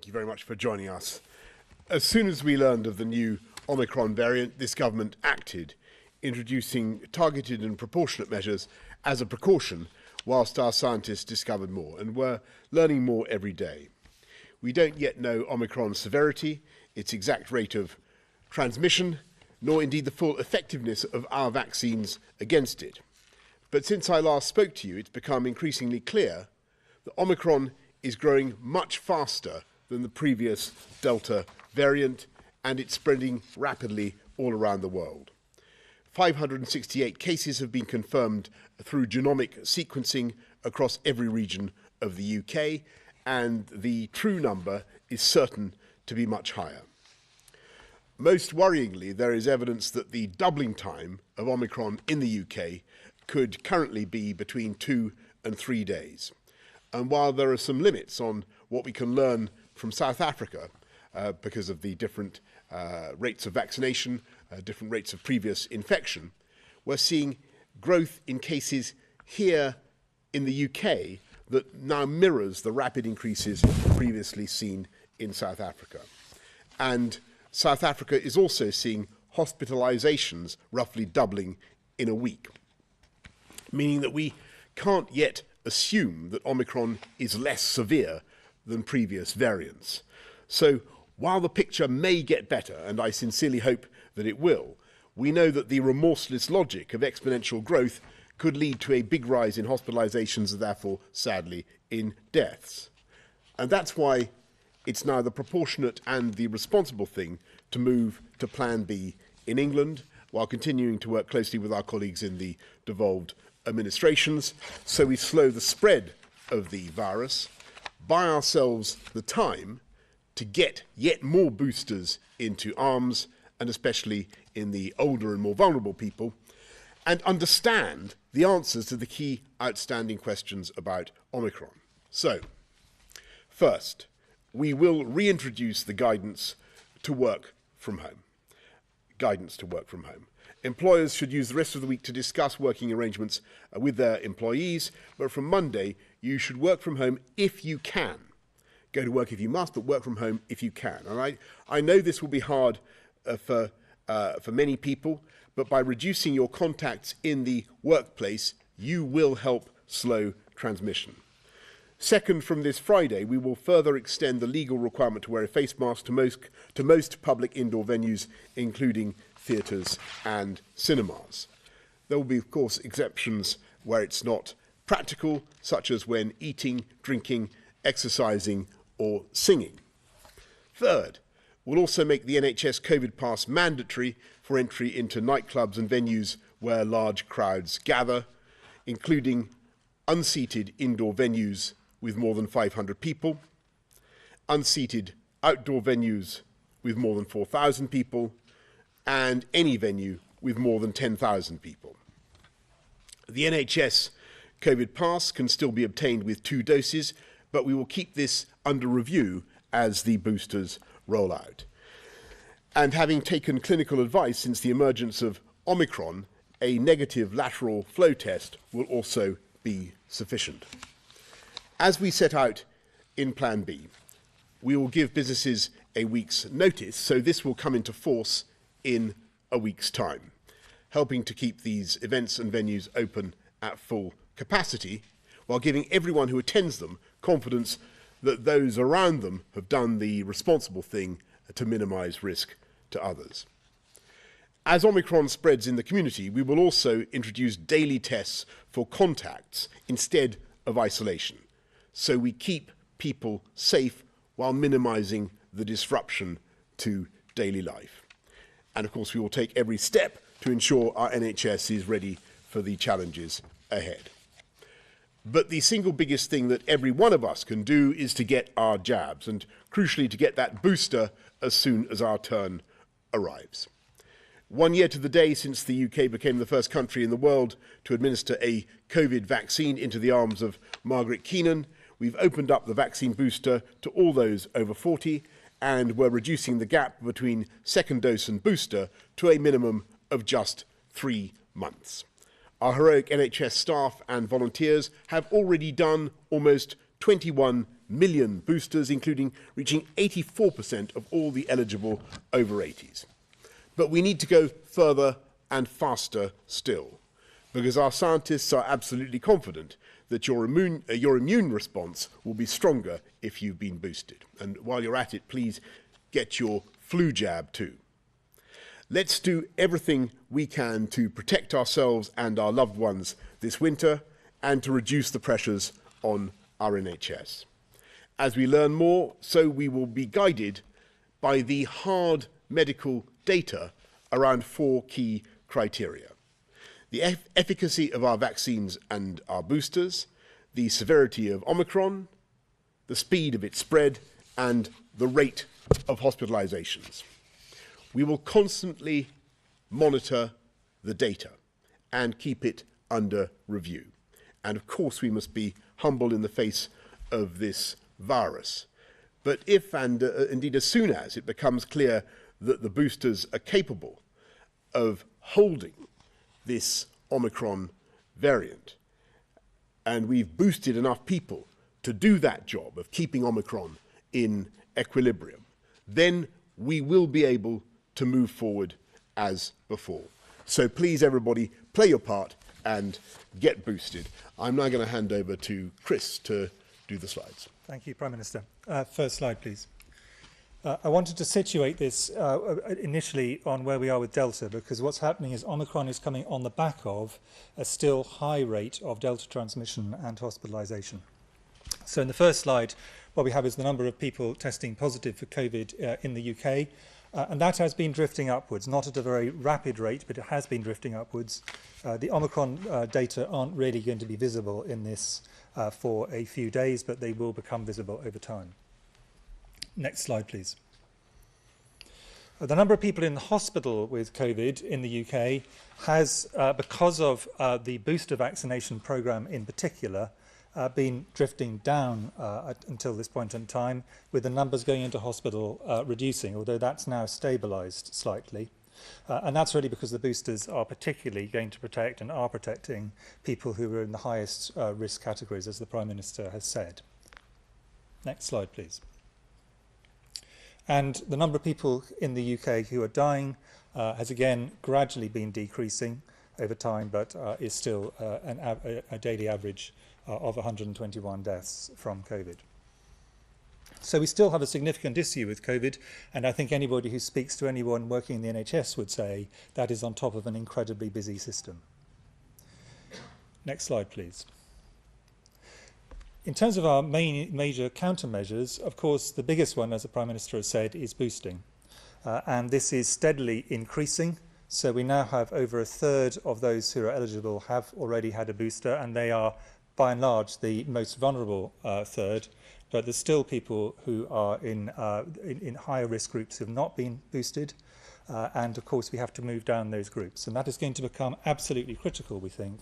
Thank you very much for joining us. As soon as we learned of the new Omicron variant, this government acted, introducing targeted and proportionate measures as a precaution, whilst our scientists discovered more, and we're learning more every day. We don't yet know Omicron's severity, its exact rate of transmission, nor indeed the full effectiveness of our vaccines against it. But since I last spoke to you, it's become increasingly clear that Omicron is growing much faster than the previous Delta variant, and it's spreading rapidly all around the world. 568 cases have been confirmed through genomic sequencing across every region of the UK, and the true number is certain to be much higher. Most worryingly, there is evidence that the doubling time of Omicron in the UK could currently be between 2 and 3 days. And while there are some limits on what we can learn from South Africa, because of the different rates of vaccination, different rates of previous infection, we're seeing growth in cases here in the UK that now mirrors the rapid increases previously seen in South Africa. And South Africa is also seeing hospitalizations roughly doubling in a week, meaning that we can't yet assume that Omicron is less severe than previous variants. So while the picture may get better, and I sincerely hope that it will, we know that the remorseless logic of exponential growth could lead to a big rise in hospitalizations and therefore, sadly, in deaths. And that's why it's now the proportionate and the responsible thing to move to Plan B in England, while continuing to work closely with our colleagues in the devolved administrations, so we slow the spread of the virus, buy ourselves the time to get yet more boosters into arms, and especially in the older and more vulnerable people, and understand the answers to the key outstanding questions about Omicron. So, first, we will reintroduce the guidance to work from home. Guidance to work from home. Employers should use the rest of the week to discuss working arrangements with their employees, but from Monday, you should work from home if you can. Go to work if you must, but work from home if you can. And I know this will be hard for many people, but by reducing your contacts in the workplace, you will help slow transmission. Second, from this Friday, we will further extend the legal requirement to wear a face mask to most public indoor venues, including theatres and cinemas. There will be, of course, exceptions where it's not practical, such as when eating, drinking, exercising, or singing. Third, we'll also make the NHS COVID pass mandatory for entry into nightclubs and venues where large crowds gather, including unseated indoor venues with more than 500 people, unseated outdoor venues with more than 4,000 people, and any venue with more than 10,000 people. The NHS COVID pass can still be obtained with 2 doses, but we will keep this under review as the boosters roll out. And having taken clinical advice since the emergence of Omicron, a negative lateral flow test will also be sufficient. As we set out in Plan B, we will give businesses a week's notice, so this will come into force in a week's time, helping to keep these events and venues open at full capacity, while giving everyone who attends them confidence that those around them have done the responsible thing to minimise risk to others. As Omicron spreads in the community, we will also introduce daily tests for contacts instead of isolation, so we keep people safe while minimising the disruption to daily life. And of course, we will take every step to ensure our NHS is ready for the challenges ahead. But the single biggest thing that every one of us can do is to get our jabs, and crucially to get that booster as soon as our turn arrives. 1 year to the day since the UK became the first country in the world to administer a COVID vaccine into the arms of Margaret Keenan, we've opened up the vaccine booster to all those over 40, and we're reducing the gap between second dose and booster to a minimum of just 3 months. Our heroic NHS staff and volunteers have already done almost 21 million boosters, including reaching 84% of all the eligible over 80s. But we need to go further and faster still, because our scientists are absolutely confident that your immune response will be stronger if you've been boosted. And while you're at it, please get your flu jab too. Let's do everything we can to protect ourselves and our loved ones this winter and to reduce the pressures on our NHS. As we learn more, so we will be guided by the hard medical data around 4 key criteria: the efficacy of our vaccines and our boosters, the severity of Omicron, the speed of its spread, and the rate of hospitalizations. We will constantly monitor the data and keep it under review. And of course, we must be humble in the face of this virus. But if, and indeed as soon as, it becomes clear that the boosters are capable of holding this Omicron variant, and we've boosted enough people to do that job of keeping Omicron in equilibrium, then we will be able to move forward as before. So please, everybody, play your part and get boosted. I'm now going to hand over to Chris to do the slides. Thank you, Prime Minister. First slide, please. I wanted to situate this initially on where we are with Delta, because what's happening is Omicron is coming on the back of a still high rate of Delta transmission and hospitalisation. So in the first slide, what we have is the number of people testing positive for COVID in the UK, and that has been drifting upwards, not at a very rapid rate, but it has been drifting upwards. The Omicron data aren't really going to be visible in this for a few days, but they will become visible over time. Next slide, please. The number of people in the hospital with COVID in the UK has, because of the booster vaccination programme in particular, been drifting down until this point in time, with the numbers going into hospital reducing, although that's now stabilised slightly. And that's really because the boosters are particularly going to protect and are protecting people who are in the highest risk categories, as the Prime Minister has said. Next slide, please. And the number of people in the UK who are dying has again gradually been decreasing over time, but is still a daily average of 121 deaths from COVID. So we still have a significant issue with COVID, and I think anybody who speaks to anyone working in the NHS would say that is on top of an incredibly busy system. Next slide, please. In terms of our major countermeasures, of course, the biggest one, as the Prime Minister has said, is boosting. And this is steadily increasing. So we now have over a third of those who are eligible have already had a booster, and they are, by and large, the most vulnerable third. But there's still people who are in higher risk groups who have not been boosted. And of course, we have to move down those groups. And that is going to become absolutely critical, we think,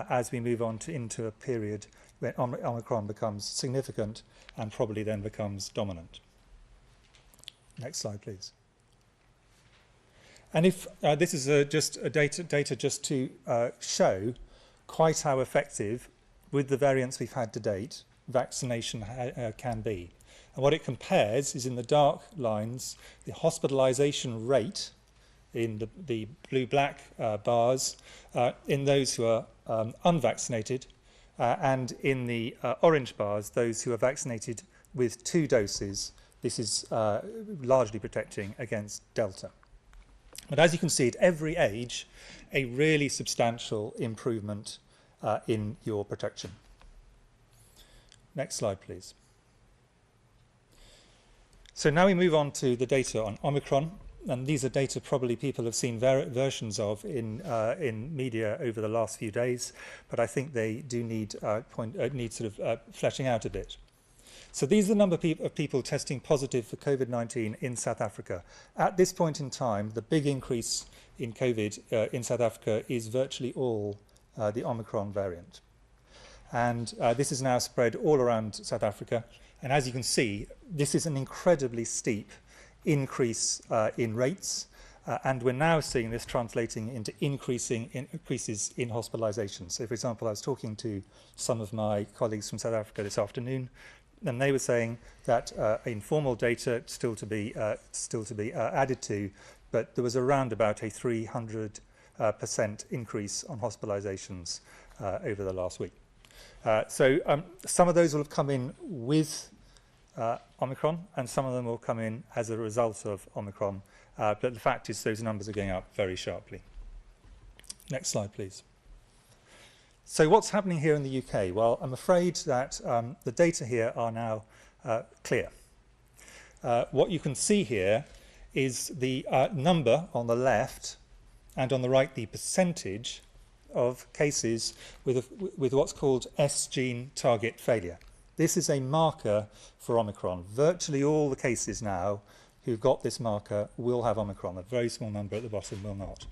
as we move on into a period when Omicron becomes significant and probably then becomes dominant. Next slide, please. And if this is just a data just to show quite how effective, with the variants we've had to date, vaccination can be. And what it compares is, in the dark lines, the hospitalisation rate in the blue-black bars in those who are unvaccinated, and in the orange bars, those who are vaccinated with 2 doses. This is largely protecting against Delta. But as you can see, at every age, a really substantial improvement in your protection. Next slide, please. So now we move on to the data on Omicron, and these are data probably people have seen versions of in media over the last few days, but I think they do need fleshing out a bit. So these are the number of people testing positive for COVID-19 in South Africa. At this point in time, the big increase in COVID in South Africa is virtually all the Omicron variant. And this is now spread all around South Africa. And as you can see, this is an incredibly steep increase in rates. And we're now seeing this translating into increases in hospitalisation. So, for example, I was talking to some of my colleagues from South Africa this afternoon. and they were saying that informal data still to be added to, but there was around about a 300% increase on hospitalizations over the last week. So some of those will have come in with Omicron, and some of them will come in as a result of Omicron. But the fact is those numbers are going up very sharply. Next slide, please. So what's happening here in the UK? Well, I'm afraid that the data here are now clear. What you can see here is the number on the left, and on the right the percentage of cases with what's called S gene target failure. This is a marker for Omicron. Virtually all the cases now who've got this marker will have Omicron. A very small number at the bottom will not.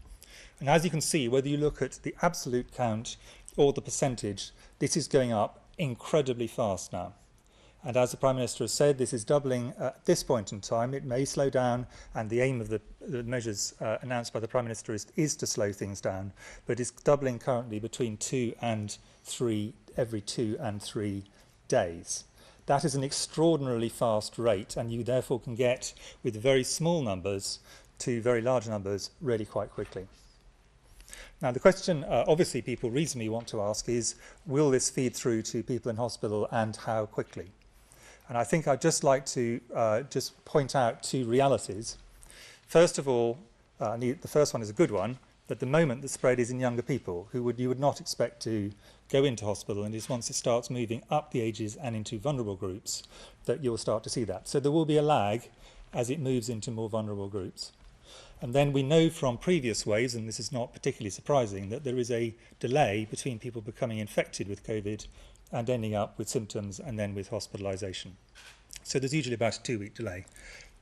And as you can see, whether you look at the absolute count or the percentage, this is going up incredibly fast now. And as the Prime Minister has said, this is doubling at this point in time. It may slow down, and the aim of the measures announced by the Prime Minister is to slow things down, but it's doubling currently between 2 and 3, every 2 and 3 days. That is an extraordinarily fast rate, and you therefore can get, with very small numbers to very large numbers, really quite quickly. Now, the question obviously people reasonably want to ask is, will this feed through to people in hospital, and how quickly? And I think I'd just like to just point out 2 realities. First of all, the first one is a good one. At the moment, the spread is in younger people who you would not expect to go into hospital, and it's once it starts moving up the ages and into vulnerable groups that you'll start to see that. So there will be a lag as it moves into more vulnerable groups. And then we know from previous waves, and this is not particularly surprising, that there is a delay between people becoming infected with COVID and ending up with symptoms and then with hospitalisation. So there's usually about a 2-week delay.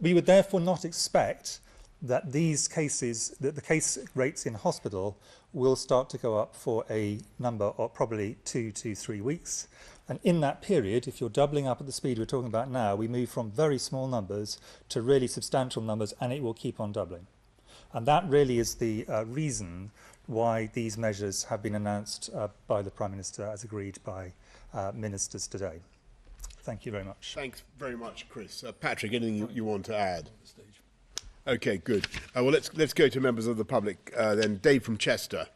We would therefore not expect that these cases, that the case rates in hospital will start to go up for a number of probably 2 to 3 weeks. And in that period, if you're doubling up at the speed we're talking about now, we move from very small numbers to really substantial numbers, and it will keep on doubling. And that really is the reason why these measures have been announced by the Prime Minister as agreed by ministers today. Thank you very much. Thanks very much, Chris. Patrick, anything you want to add? Okay, good. Well, let's go to members of the public then. Dave from Chester.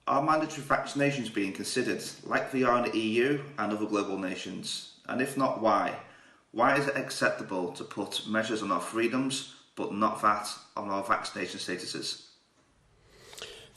Are mandatory vaccinations being considered, like they are in the EU and other global nations? And if not, why? Why is it acceptable to put measures on our freedoms, but not that on our vaccination statuses?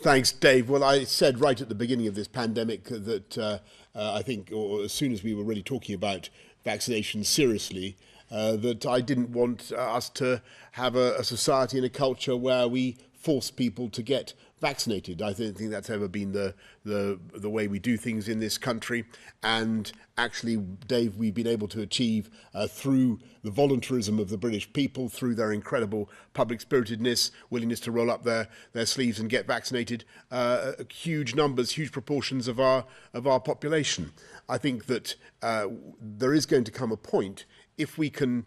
Thanks, Dave. Well, I said right at the beginning of this pandemic that I think, or as soon as we were really talking about vaccination seriously, that I didn't want us to have a society and a culture where we force people to get vaccinated. I don't think that's ever been the way we do things in this country. And actually, Dave, we've been able to achieve through the voluntarism of the British people, through their incredible public spiritedness, willingness to roll up their sleeves and get vaccinated, huge numbers, huge proportions of our population. I think that there is going to come a point if we can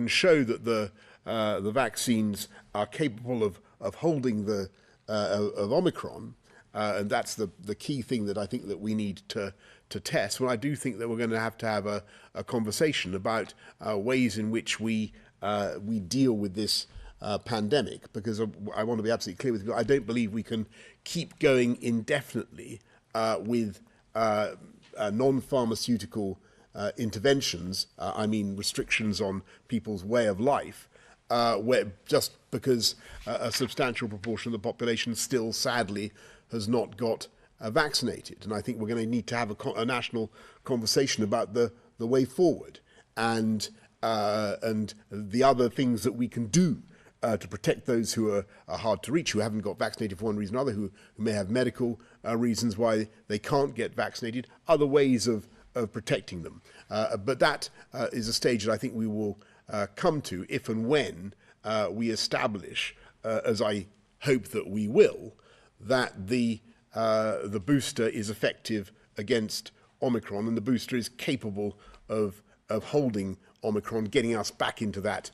show that the vaccines are capable of holding of Omicron, and that's the key thing that I think that we need to test. Well, I do think that we're going to have a conversation about ways in which we deal with this pandemic, because I want to be absolutely clear with you. I don't believe we can keep going indefinitely with non-pharmaceutical interventions. I mean restrictions on people's way of life. Where just because a substantial proportion of the population still, sadly, has not got vaccinated. And I think we're going to need to have a national conversation about the way forward and the other things that we can do to protect those who are hard to reach, who haven't got vaccinated for one reason or another, who may have medical reasons why they can't get vaccinated, other ways of protecting them. But that is a stage that I think we will come to if and when we establish, as I hope that we will, that the booster is effective against Omicron, and the booster is capable of holding Omicron, getting us back into that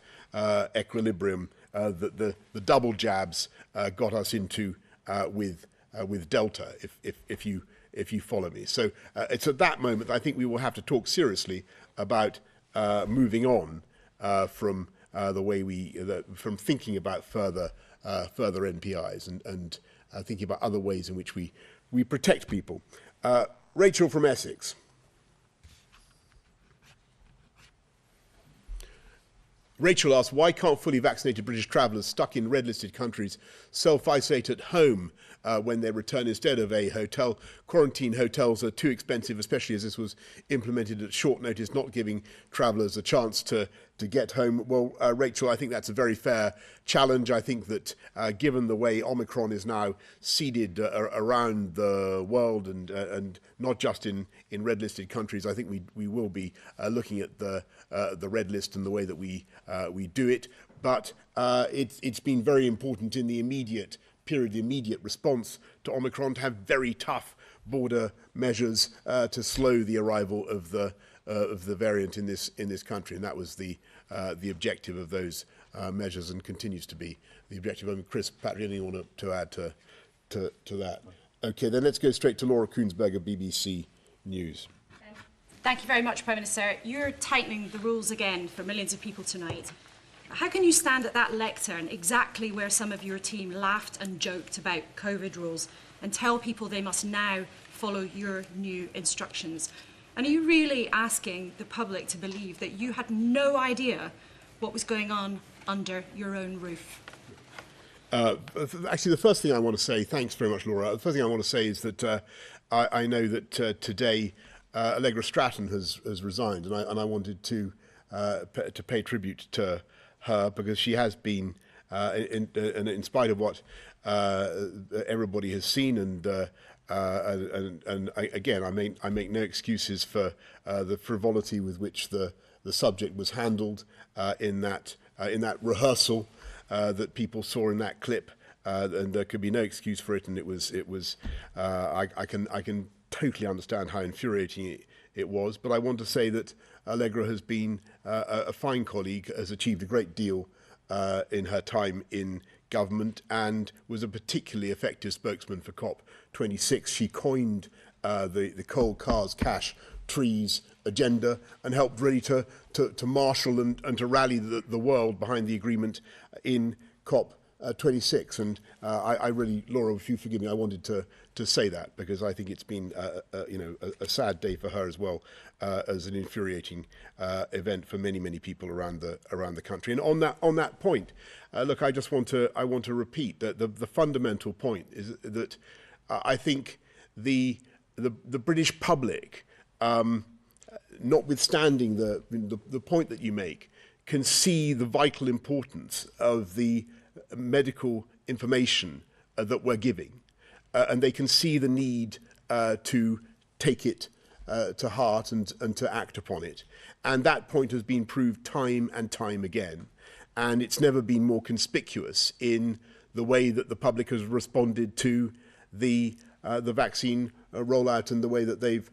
equilibrium that the double jabs got us into with Delta. If follow me. So it's at that moment that I think we will have to talk seriously about moving on from the way from thinking about further NPIs and thinking about other ways in which we protect people. Rachel from Essex. Rachel asks, why can't fully vaccinated British travellers stuck in red-listed countries self-isolate at home when they return instead of a hotel? Quarantine hotels are too expensive, especially as this was implemented at short notice, not giving travellers a chance to get home. Well, Rachel, I think that's a very fair challenge. I think that given the way Omicron is now seeded around the world and not just in red-listed countries, I think we will be looking at the red list and the way that we do it. But it's been very important in the immediate period, the immediate response to Omicron, to have very tough border measures to slow the arrival of the variant in this country, and that was the objective of those measures, and continues to be the objective. I mean, Chris, Patrick, anything you want to add to that? Okay, then let's go straight to Laura Koonsberger, BBC News. Thank you very much, Prime Minister. You're tightening the rules again for millions of people tonight. How can you stand at that lectern, exactly where some of your team laughed and joked about COVID rules, and tell people they must now follow your new instructions? And are you really asking the public to believe that you had no idea what was going on under your own roof? Actually, the first thing I want to say, thanks very much, Laura. The first thing I want to say is that I know that today Allegra Stratton has resigned, and I wanted to pay tribute to her, because she has been, in spite of what everybody has seen, and again, I make no excuses for the frivolity with which the subject was handled in that rehearsal that people saw in that clip, and there could be no excuse for it. And it was I can totally understand how infuriating it was. But I want to say that Allegra has been a fine colleague, has achieved a great deal in her time in government, and was a particularly effective spokesman for COP26. She coined the coal, cars, cash, trees agenda, and helped really to marshal and to rally the world behind the agreement in COP26. And I really, Laura, if you forgive me, I wanted to say that, because I think it's been a sad day for her as well, as an infuriating event for many people around the country. And on that point, look, I want to repeat that the fundamental point is that I think the British public, notwithstanding the point that you make, can see the vital importance of the medical information that we're giving, and they can see the need to take it to heart and to act upon it. And that point has been proved time and time again, and it's never been more conspicuous in the way that the public has responded to the vaccine rollout and the way that they've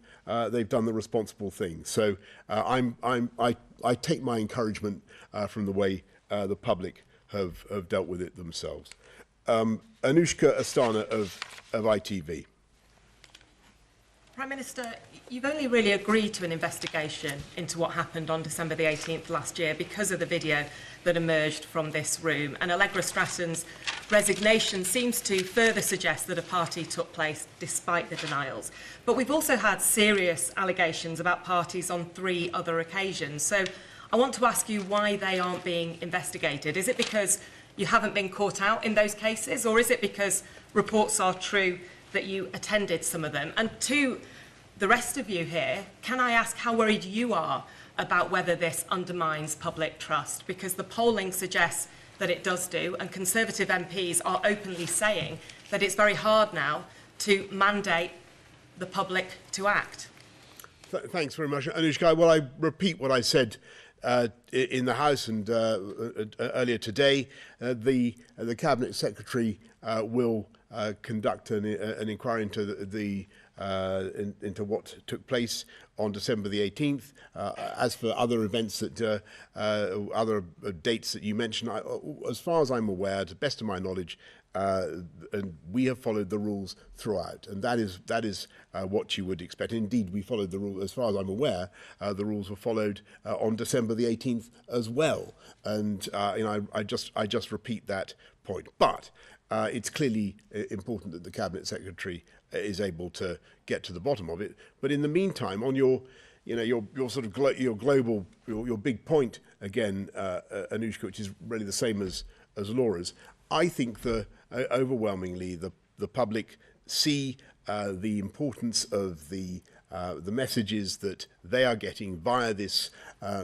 done the responsible thing. So I take my encouragement from the way the public have dealt with it themselves. Anushka Astana of ITV. Prime Minister, you've only really agreed to an investigation into what happened on December the 18th last year because of the video that emerged from this room. And Allegra Stratton's resignation seems to further suggest that a party took place despite the denials. But we've also had serious allegations about parties on 3 other occasions. So I want to ask you why they aren't being investigated. Is it because you haven't been caught out in those cases, or is it because reports are true that you attended some of them? And to the rest of you here, can I ask how worried you are about whether this undermines public trust? Because the polling suggests that it does do, and Conservative MPs are openly saying that it's very hard now to mandate the public to act. Thanks very much, Anushka. Well, I repeat what I said in the House and earlier today. The Cabinet Secretary will conduct an inquiry into into what took place on December the 18th. As for other events that other dates that you mentioned, as far as I'm aware, to the best of my knowledge, and we have followed the rules throughout, and that is what you would expect. Indeed, we followed the rule, as far as I'm aware. The rules were followed on December the 18th as well, and I just repeat that point. But it's clearly important that the Cabinet Secretary is able to get to the bottom of it. But in the meantime, on your sort of your global, your big point again, Anushka, which is really the same as Laura's. I think overwhelmingly the public see the importance of the messages that they are getting via this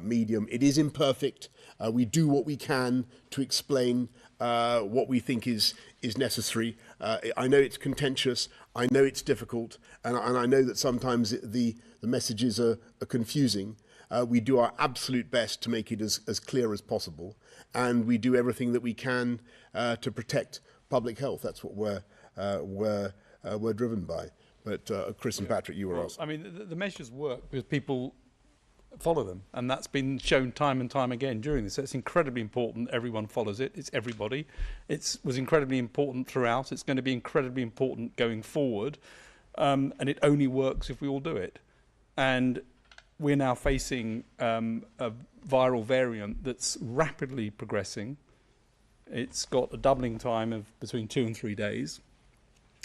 medium. It is imperfect. We do what we can to explain what we think is necessary. I know it's contentious. I know it's difficult, and I know that sometimes the messages are confusing. We do our absolute best to make it as clear as possible, and we do everything that we can to protect public health. That's what we're driven by. But Chris and Patrick, you were asked. I mean, the measures work because people follow them, and that's been shown time and time again during this. So it's incredibly important everyone follows it. It's everybody. It was incredibly important throughout. It's going to be incredibly important going forward, and it only works if we all do it. And we're now facing a viral variant that's rapidly progressing. It's got a doubling time of between 2 and 3 days,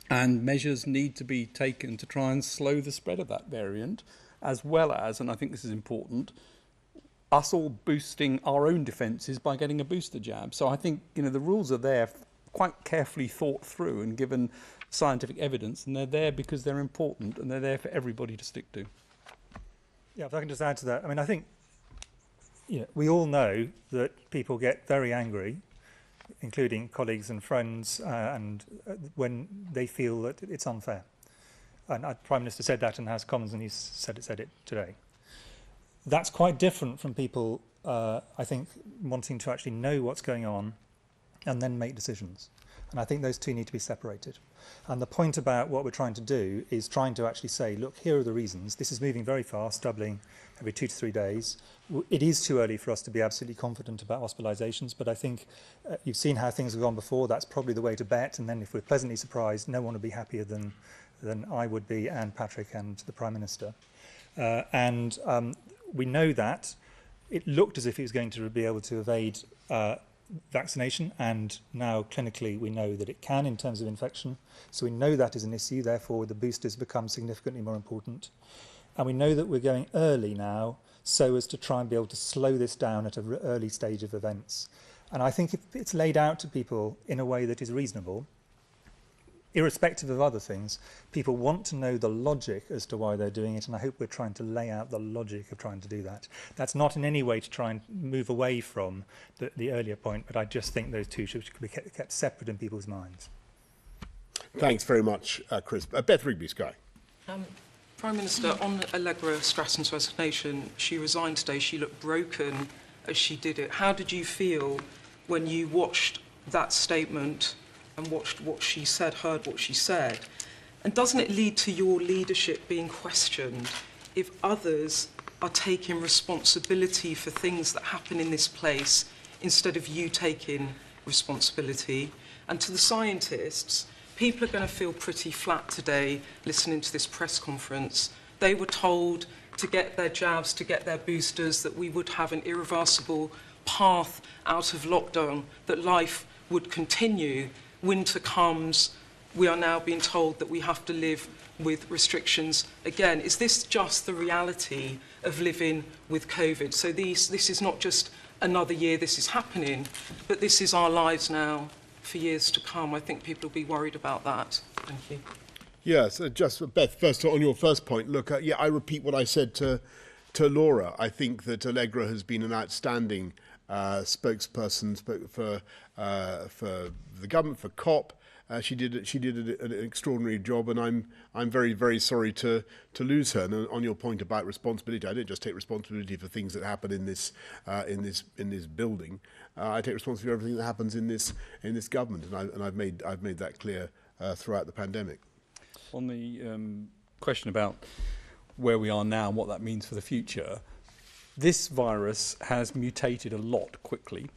and measures need to be taken to try and slow the spread of that variant, as well as, and I think this is important, us all boosting our own defences by getting a booster jab. So I think the rules are there quite carefully thought through and given scientific evidence, and they're there because they're important and they're there for everybody to stick to. Yeah, if I can just add to that, I mean, I think we all know that people get very angry, including colleagues and friends, and when they feel that it's unfair. And the Prime Minister said that in the House of Commons, and he said it today. That's quite different from people, I think, wanting to actually know what's going on and then make decisions. And I think those two need to be separated. And the point about what we're trying to do is trying to actually say, look, here are the reasons. This is moving very fast, doubling every 2 to 3 days. It is too early for us to be absolutely confident about hospitalisations, but I think you've seen how things have gone before. That's probably the way to bet. And then if we're pleasantly surprised, no one will be happier than I would be, and Patrick and the Prime Minister. We know that it looked as if it was going to be able to evade vaccination, and now clinically we know that it can in terms of infection. So we know that is an issue, therefore the boosters become significantly more important. And we know that we're going early now so as to try and be able to slow this down at an early stage of events. And I think if it's laid out to people in a way that is reasonable, irrespective of other things, people want to know the logic as to why they're doing it, and I hope we're trying to lay out the logic of trying to do that. That's not in any way to try and move away from the earlier point, but I just think those two should be kept separate in people's minds. Thanks very much, Chris. Beth Rigby, Sky. Prime Minister, on Allegra Stratton's resignation, she resigned today. She looked broken as she did it. How did you feel when you watched that statement and watched what she said, heard what she said? And doesn't it lead to your leadership being questioned if others are taking responsibility for things that happen in this place instead of you taking responsibility? And to the scientists, people are going to feel pretty flat today listening to this press conference. They were told to get their jabs, to get their boosters, that we would have an irreversible path out of lockdown, that life would continue. Winter comes, we are now being told that we have to live with restrictions again. Is this just the reality of living with COVID? So this is not just another year this is happening, but this is our lives now for years to come. I think people will be worried about that. Thank you. Yes, just Beth, first on your first point, look, I repeat what I said to Laura. I think that Allegra has been an outstanding spokesperson for the government, for COP. She did an extraordinary job, and I'm very, very sorry to lose her. And on your point about responsibility, I don't just take responsibility for things that happen in this building. I take responsibility for everything that happens in this government, and I've made that clear throughout the pandemic. On the question about where we are now and what that means for the future, this virus has mutated a lot quickly,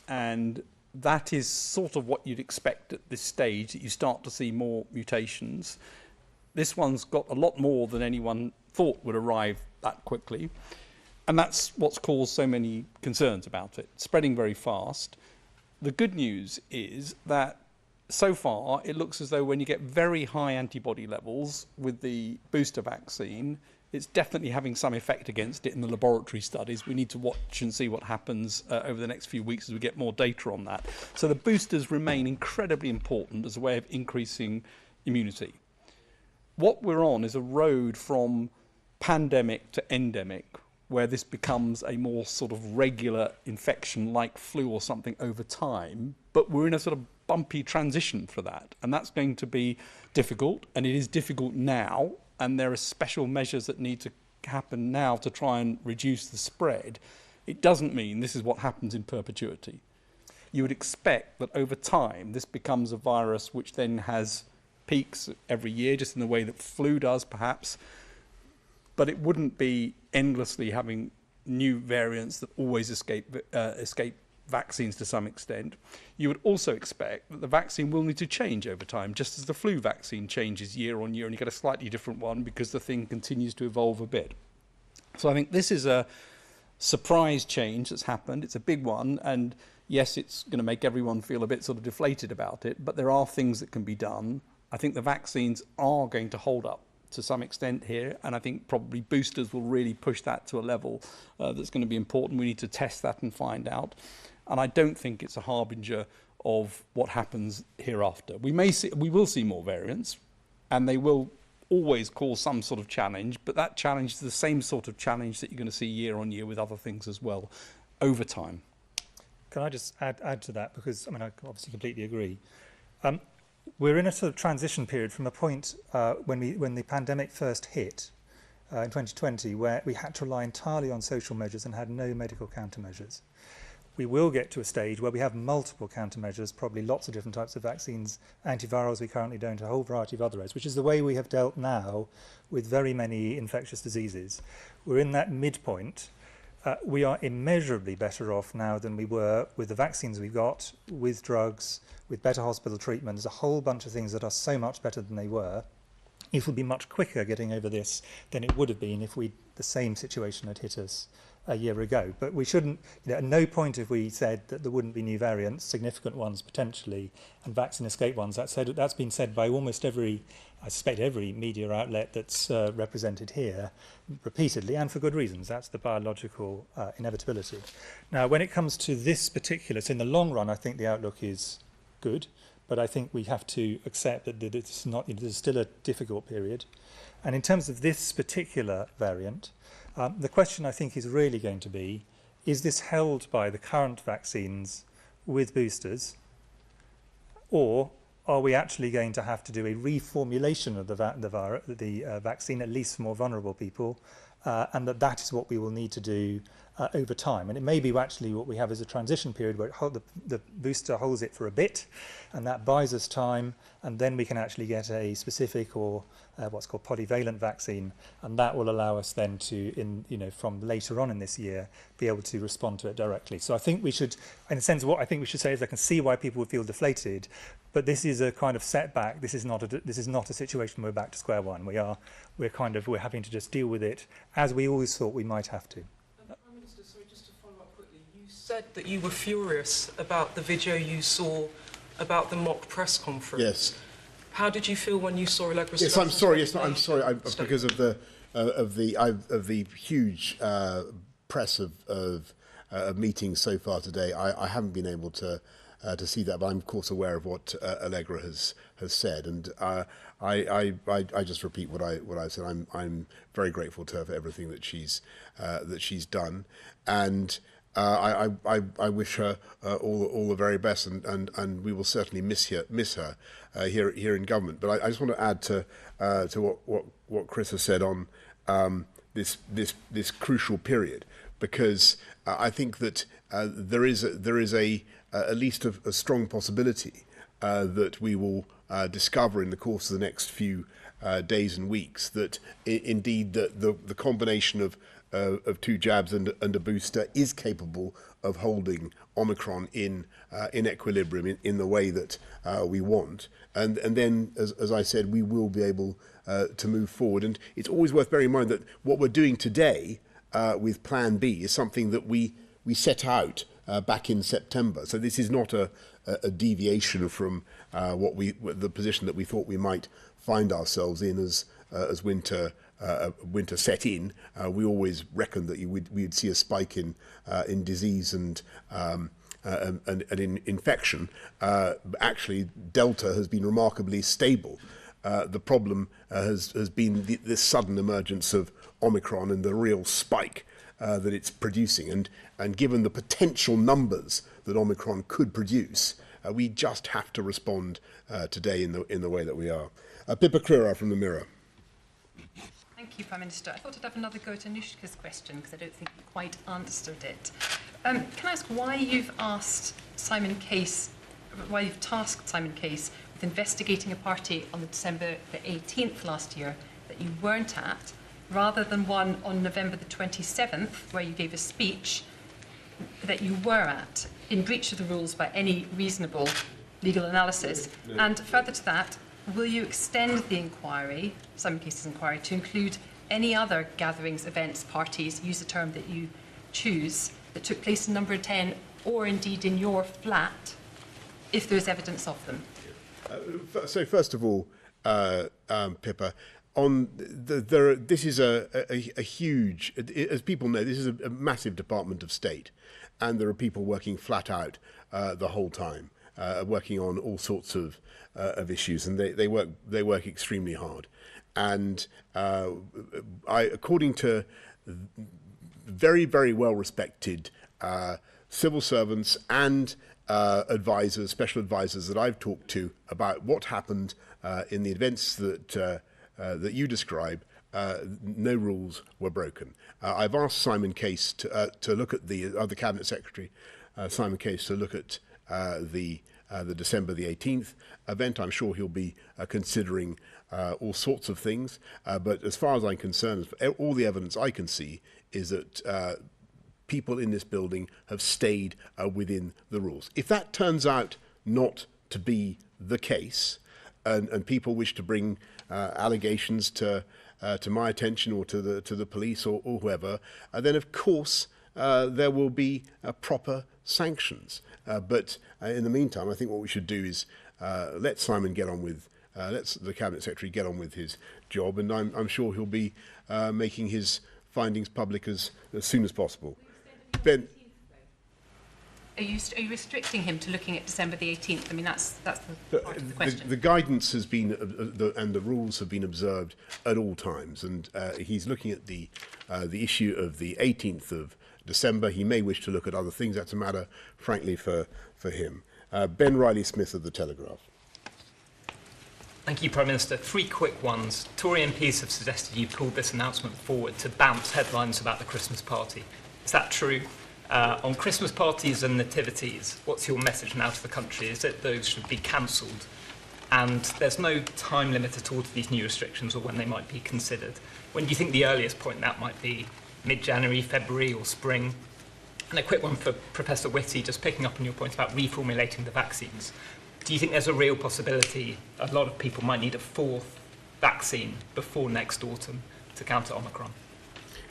and that is sort of what you'd expect at this stage, that you start to see more mutations. This one's got a lot more than anyone thought would arrive that quickly. And that's what's caused so many concerns about it, spreading very fast. The good news is that so far it looks as though when you get very high antibody levels with the booster vaccine, it's definitely having some effect against it in the laboratory studies. We need to watch and see what happens over the next few weeks as we get more data on that. So the boosters remain incredibly important as a way of increasing immunity. What we're on is a road from pandemic to endemic, where this becomes a more sort of regular infection like flu or something over time, but we're in a sort of bumpy transition for that, and that's going to be difficult, and it is difficult now, and there are special measures that need to happen now to try and reduce the spread. It doesn't mean this is what happens in perpetuity. You would expect that over time this becomes a virus which then has peaks every year, just in the way that flu does perhaps, but it wouldn't be endlessly having new variants that always escape vaccines to some extent. You would also expect that the vaccine will need to change over time, just as the flu vaccine changes year on year, and you get a slightly different one because the thing continues to evolve a bit. So I think this is a surprise change that's happened. It's a big one, and yes, it's going to make everyone feel a bit sort of deflated about it, but there are things that can be done. I think the vaccines are going to hold up to some extent here, and I think probably boosters will really push that to a level that's going to be important. We need to test that and find out, and I don't think it's a harbinger of what happens hereafter. We will see more variants, and they will always cause some sort of challenge, but that challenge is the same sort of challenge that you're going to see year on year with other things as well over time. Can I just add to that, because I mean I obviously completely agree. We're in a sort of transition period from a point when the pandemic first hit in 2020, where we had to rely entirely on social measures and had no medical countermeasures. We will get to a stage where we have multiple countermeasures, probably lots of different types of vaccines, antivirals we currently don't, a whole variety of other ways, which is the way we have dealt now with very many infectious diseases. We're in that midpoint. We are immeasurably better off now than we were with the vaccines we've got, with drugs, with better hospital treatment. There's a whole bunch of things that are so much better than they were. It would be much quicker getting over this than it would have been if the same situation had hit us a year ago. But we shouldn't, at no point have we said that there wouldn't be new variants, significant ones potentially, and vaccine escape ones. That's been said by almost every, I suspect every media outlet that's represented here repeatedly, and for good reasons. That's the biological inevitability. Now, when it comes to this particular, so in the long run, I think the outlook is good, but I think we have to accept that it's not, there's still a difficult period. And in terms of this particular variant, the question I think is really going to be, is this held by the current vaccines with boosters, or are we actually going to have to do a reformulation of the vaccine, at least for more vulnerable people, and that is what we will need to do over time. And it may be actually what we have is a transition period where the booster holds it for a bit, and that buys us time, and then we can actually get a specific or what's called polyvalent vaccine, and that will allow us then to, from later on in this year, be able to respond to it directly. So I think we should, in a sense, what I think we should say is I can see why people would feel deflated, but this is a kind of setback. This is not a situation where we're back to square one. We're having to just deal with it as we always thought we might have to. Prime Minister, sorry, just to follow up quickly, you said that you were furious about the video you saw about the mock press conference. Yes. How did you feel when you saw Allegra Stratton? Yes, I'm sorry. Yes, no, I'm sorry. Because of the huge press of meetings so far today, I haven't been able to see that, but I'm of course aware of what Allegra has said, and I just repeat what I said. I'm very grateful to her for everything that she's done, and I wish her all the very best, and we will certainly miss her here in government. But I just want to add to what Chris has said on this crucial period, because I think that there is at least a strong possibility that we will discover in the course of the next few days and weeks that indeed the combination of of 2 jabs and a booster is capable of holding Omicron in equilibrium in the way that we want. And then, as I said, we will be able to move forward. And it's always worth bearing in mind that what we're doing today with Plan B is something that we set out back in September. So this is not a deviation from the position that we thought we might find ourselves in as winter set in. We always reckoned that we'd see a spike in disease and in infection. Actually, Delta has been remarkably stable. The problem has been this sudden emergence of Omicron and the real spike that it's producing. And given the potential numbers that Omicron could produce, we just have to respond today in the way that we are. Pippa Crerar from the Mirror. Thank you, Prime Minister. I thought I'd have another go at Anushka's question because I don't think you quite answered it. Can I ask why you've tasked Simon Case with investigating a party on December the 18th last year that you weren't at, rather than one on November the 27th, where you gave a speech that you were at, in breach of the rules by any reasonable legal analysis? And further to that, will you extend the inquiry, Simon Case's inquiry, to include any other gatherings, events, parties, use the term that you choose, that took place in number 10 or indeed in your flat, if there's evidence of them? So first of all, Pippa, this is a huge, as people know, this is a massive Department of State, and there are people working flat out the whole time, working on all sorts of issues, and they work extremely hard. And according to very, very well respected civil servants and advisors, special advisors that I've talked to about what happened in the events that you describe, no rules were broken. I've asked Simon Case to look at the other Cabinet Secretary, Simon Case, to look at the December the 18th event. I'm sure he'll be considering all sorts of things. But as far as I'm concerned, all the evidence I can see is that people in this building have stayed within the rules. If that turns out not to be the case, and people wish to bring allegations to my attention or to the police or whoever, then of course there will be proper sanctions. But in the meantime, I think what we should do is let Simon get on with, let the Cabinet Secretary get on with his job, and I'm sure he'll be making his findings public as soon as possible. Ben. Are you restricting him to looking at December the 18th? I mean, that's the part of the question. The guidance has been, and the rules have been observed at all times, and he's looking at the issue of the 18th of December. He may wish to look at other things. That's a matter, frankly, for him. Ben Riley-Smith of The Telegraph. Thank you, Prime Minister. 3 quick ones. Tory MPs have suggested you pulled this announcement forward to bounce headlines about the Christmas party. Is that true? On Christmas parties and nativities, what's your message now to the country? Is it those should be cancelled? And there's no time limit at all to these new restrictions or when they might be considered. When do you think the earliest point that might be? Mid-January, February or spring? And a quick one for Professor Whitty, just picking up on your point about reformulating the vaccines. Do you think there's a real possibility a lot of people might need a 4th vaccine before next autumn to counter Omicron?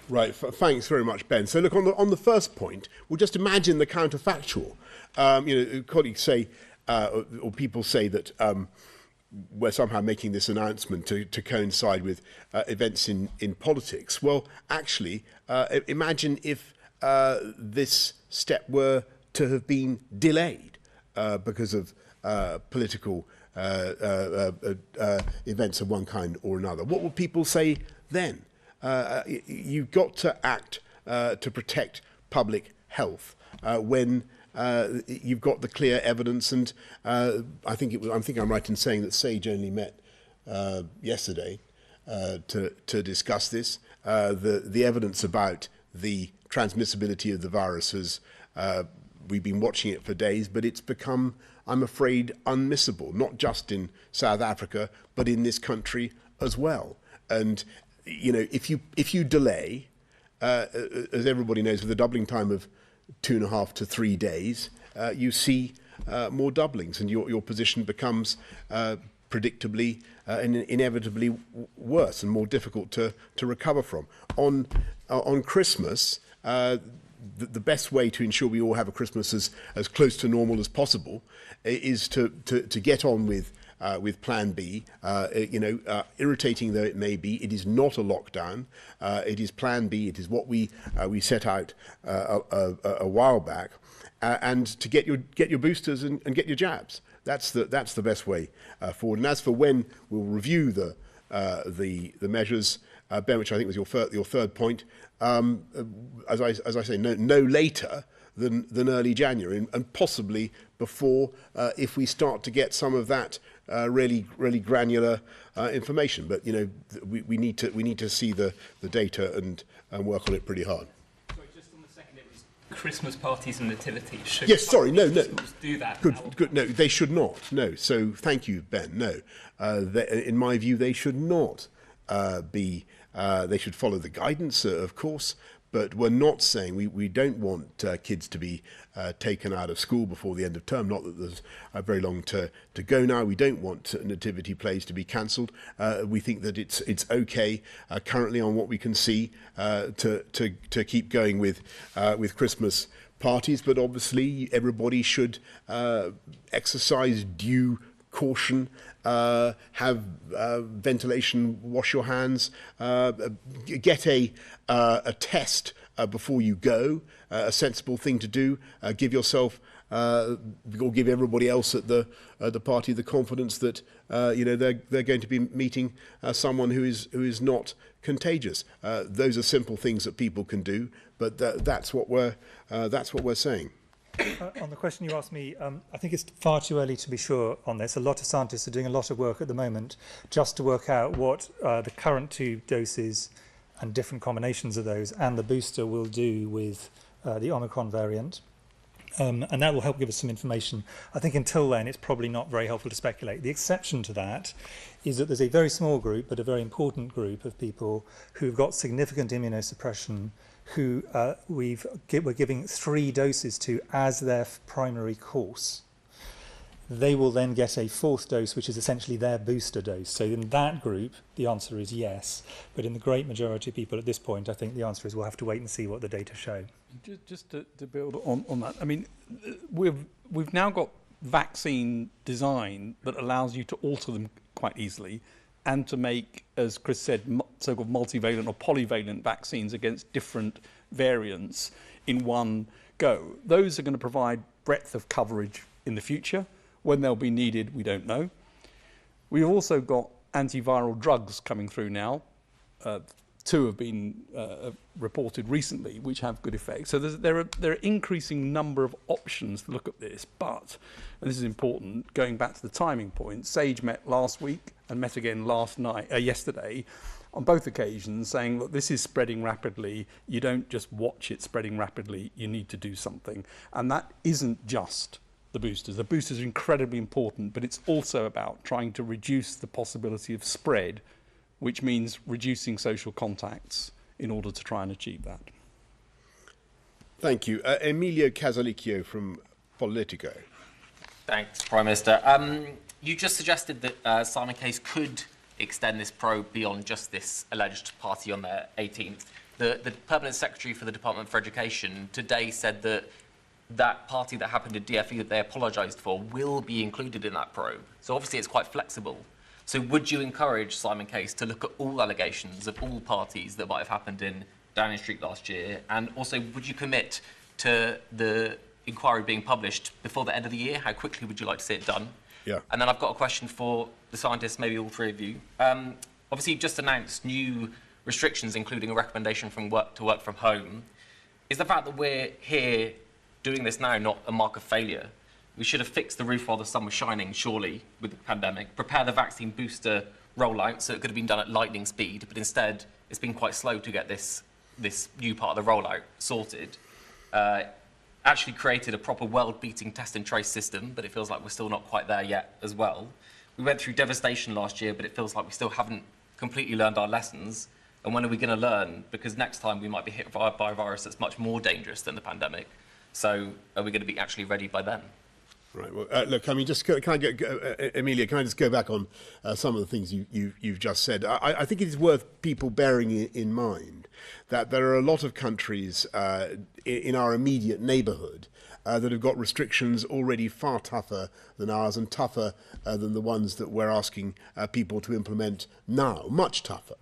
Right, thanks very much, Ben. So look, on the first point, we'll just imagine the counterfactual. Colleagues say, or people say that we're somehow making this announcement to coincide with events in politics. Well, actually, imagine if this step were to have been delayed because of political events of one kind or another. What would people say then? You've got to act to protect public health when you've got the clear evidence, and I think I'm right in saying that SAGE only met yesterday to discuss this. The evidence about the transmissibility of the virus has we've been watching it for days, but it's become, I'm afraid, unmissable, not just in South Africa, but in this country as well. And you know, if you delay, as everybody knows, with a doubling time of 2.5 to 3 days, you see more doublings, and your position becomes predictably and inevitably worse and more difficult to recover from. On Christmas, the best way to ensure we all have a Christmas as close to normal as possible is to get on with Plan B. Irritating though it may be, it is not a lockdown. It is Plan B. It is what we set out a while back, and to get your boosters and get your jabs. That's the best way forward. And as for when we'll review the measures, Ben, which I think was your third point, as I say, no later than early January, and possibly before, if we start to get some of that really granular information. But we need to see the data and work on it pretty hard. Sorry, just on the second, it was Christmas parties and nativity. Yes, sorry, no. Do that. Good. No, they should not. No. So thank you, Ben. No, in my view, they should not be. They should follow the guidance, of course, but we're not saying we don't want kids to be taken out of school before the end of term. Not that there's very long to go now. We don't want nativity plays to be cancelled. We think that it's okay currently on what we can see to keep going with Christmas parties, but obviously everybody should exercise due caution, have ventilation, wash your hands, get a test before you go, a sensible thing to do. Give yourself or give everybody else at the party the confidence that they're going to be meeting someone who is not contagious. Those are simple things that people can do, but that's what we're saying. On the question you asked me, I think it's far too early to be sure on this. A lot of scientists are doing a lot of work at the moment just to work out what the current 2 doses and different combinations of those and the booster will do with the Omicron variant. And that will help give us some information. I think until then, it's probably not very helpful to speculate. The exception to that is that there's a very small group, but a very important group of people who've got significant immunosuppression, who we're giving 3 doses to as their primary course. They will then get a 4th dose, which is essentially their booster dose. So in that group, the answer is yes. But in the great majority of people at this point, I think the answer is we'll have to wait and see what the data show. Just to build on that, I mean, we've now got vaccine design that allows you to alter them quite easily, and to make, as Chris said, so-called multivalent or polyvalent vaccines against different variants in one go. Those are going to provide breadth of coverage in the future. When they'll be needed, we don't know. We've also got antiviral drugs coming through now. 2 have been reported recently, which have good effects. So there are increasing number of options to look at this, but, and this is important, going back to the timing point, SAGE met last week and met again yesterday, on both occasions, saying that this is spreading rapidly. You don't just watch it spreading rapidly, you need to do something. And that isn't just the boosters. The boosters are incredibly important, but it's also about trying to reduce the possibility of spread, which means reducing social contacts in order to try and achieve that. Thank you. Emilio Casalicchio from Politico. Thanks, Prime Minister. You just suggested that Simon Case could extend this probe beyond just this alleged party on the 18th. The Permanent Secretary for the Department for Education today said that party that happened in DFE that they apologised for will be included in that probe. So obviously it's quite flexible. So would you encourage Simon Case to look at all allegations of all parties that might have happened in Downing Street last year? And also, would you commit to the inquiry being published before the end of the year? How quickly would you like to see it done? Yeah. And then I've got a question for the scientists, maybe all 3 of you. Obviously, you've just announced new restrictions, including a recommendation from work from home. Is the fact that we're here doing this now not a mark of failure? We should have fixed the roof while the sun was shining, surely, with the pandemic. Prepare the vaccine booster rollout so it could have been done at lightning speed, but instead it's been quite slow to get this new part of the rollout sorted. Actually created a proper world-beating test and trace system, but it feels like we're still not quite there yet as well. We went through devastation last year, but it feels like we still haven't completely learned our lessons. And when are we going to learn? Because next time we might be hit by a virus that's much more dangerous than the pandemic. So are we going to be actually ready by then? Right. Well, look, I mean, just can I get Amelia? Can I just go back on some of the things you've just said? I think it is worth people bearing in mind that there are a lot of countries in our immediate neighbourhood that have got restrictions already far tougher than ours and tougher than the ones that we're asking people to implement now, much tougher.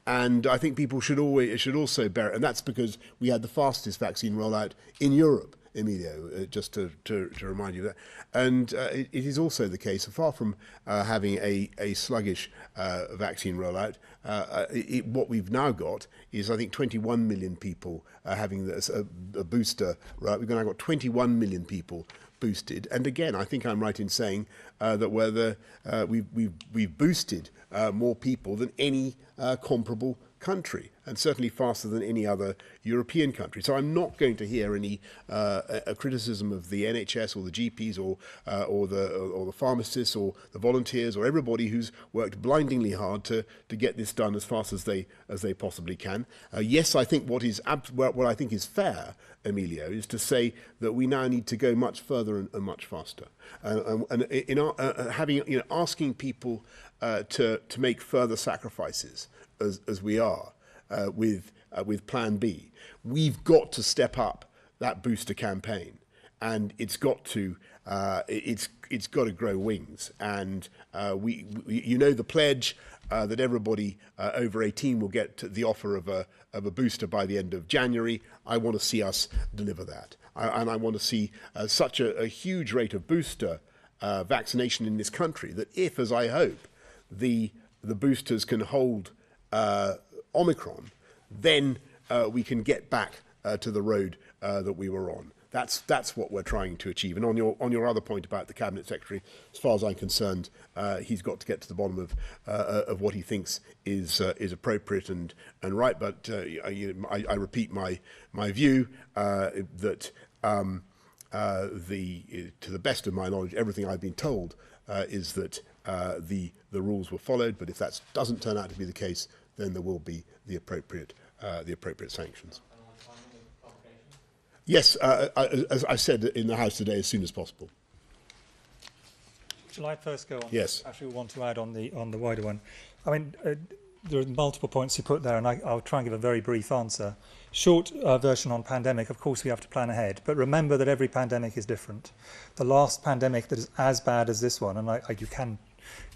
And I think people should also bear it, and that's because we had the fastest vaccine rollout in Europe. Emilio, just to remind you of that. And it is also the case, far from having a sluggish vaccine rollout, what we've now got is, I think, 21 million people having a booster, right? We've now got 21 million people boosted. And again, I think I'm right in saying that we've boosted more people than any comparable country, and certainly faster than any other European country. So I'm not going to hear any a criticism of the NHS or the GPs or the pharmacists or the volunteers or everybody who's worked blindingly hard to get this done as fast as they possibly can. Yes, I think what I think is fair, Emilio, is to say that we now need to go much further and much faster, and in our, asking people to make further sacrifices as we are with Plan B. We've got to step up that booster campaign, and it's got to grow wings. And the pledge that everybody over 18 will get the offer of a booster by the end of January. I want to see us deliver that, and I want to see such a huge rate of booster vaccination in this country that if, as I hope, the boosters can hold Omicron, then we can get back to the road that we were on. That's what we're trying to achieve. And on your other point about the Cabinet Secretary, as far as I'm concerned, he's got to get to the bottom of what he thinks is appropriate and right. But I repeat my view that to the best of my knowledge, everything I've been told is that the rules were followed. But if that doesn't turn out to be the case, then there will be the appropriate sanctions. Yes, as I said in the House today, as soon as possible. Shall I first go on? Yes. Actually, we want to add on the wider one. I mean, there are multiple points you put there, and I'll try and give a very brief answer. Short version on pandemic, of course we have to plan ahead, but remember that every pandemic is different. The last pandemic that is as bad as this one, and you can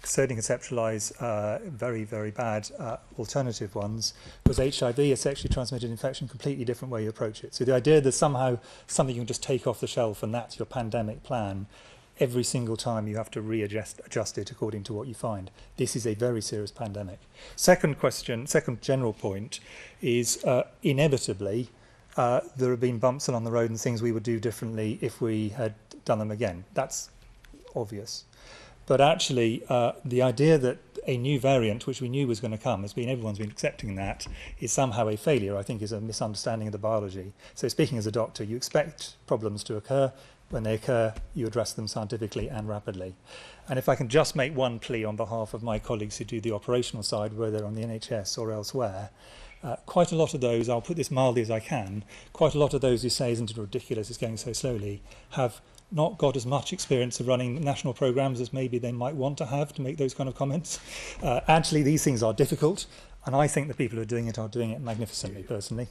certainly conceptualise very, very bad alternative ones, was HIV, a sexually transmitted infection, completely different way you approach it. So the idea that somehow something you can just take off the shelf and that's your pandemic plan, every single time you have to adjust it according to what you find. This is a very serious pandemic. Second general point is inevitably there have been bumps along the road and things we would do differently if we had done them again. That's obvious. But actually, the idea that a new variant, which we knew was going to come, everyone's been accepting that, is somehow a failure, I think is a misunderstanding of the biology. So speaking as a doctor, you expect problems to occur. When they occur, you address them scientifically and rapidly. And if I can just make one plea on behalf of my colleagues who do the operational side, whether on the NHS or elsewhere, quite a lot of those, I'll put this mildly as I can, quite a lot of those who say, isn't it ridiculous, it's going so slowly, have not got as much experience of running national programmes as maybe they might want to have to make those kind of comments. Actually, these things are difficult, and I think the people who are doing it magnificently, personally.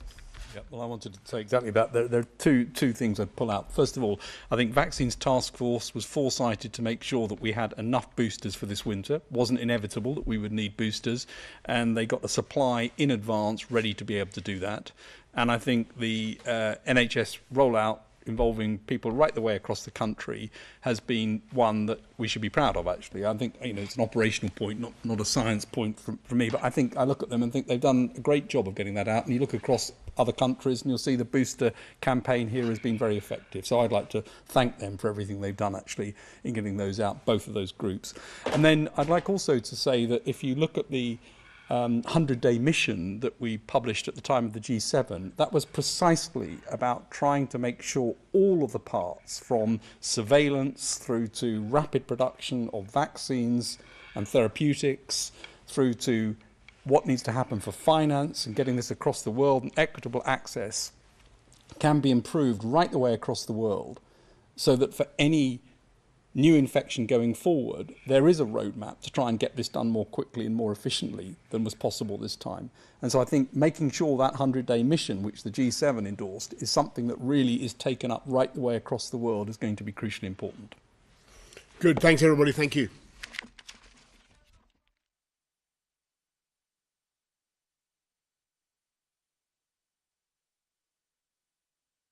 Yeah, well, I wanted to say exactly that. There are two things I'd pull out. First of all, I think Vaccines Task Force was foresighted to make sure that we had enough boosters for this winter. It wasn't inevitable that we would need boosters, and they got the supply in advance ready to be able to do that. And I think the NHS rollout involving people right the way across the country has been one that we should be proud of, actually. I think it's an operational point, not a science point for me, but I think I look at them and think they've done a great job of getting that out. And you look across other countries and you'll see the booster campaign here has been very effective. So I'd like to thank them for everything they've done, actually, in getting those out, both of those groups. And then I'd like also to say that if you look at the 100-day mission that we published at the time of the G7, that was precisely about trying to make sure all of the parts, from surveillance through to rapid production of vaccines and therapeutics, through to what needs to happen for finance and getting this across the world and equitable access can be improved right the way across the world, so that for any new infection going forward, there is a roadmap to try and get this done more quickly and more efficiently than was possible this time. And so I think making sure that 100-day mission, which the G7 endorsed, is something that really is taken up right the way across the world is going to be crucially important. Good. Thanks, everybody. Thank you.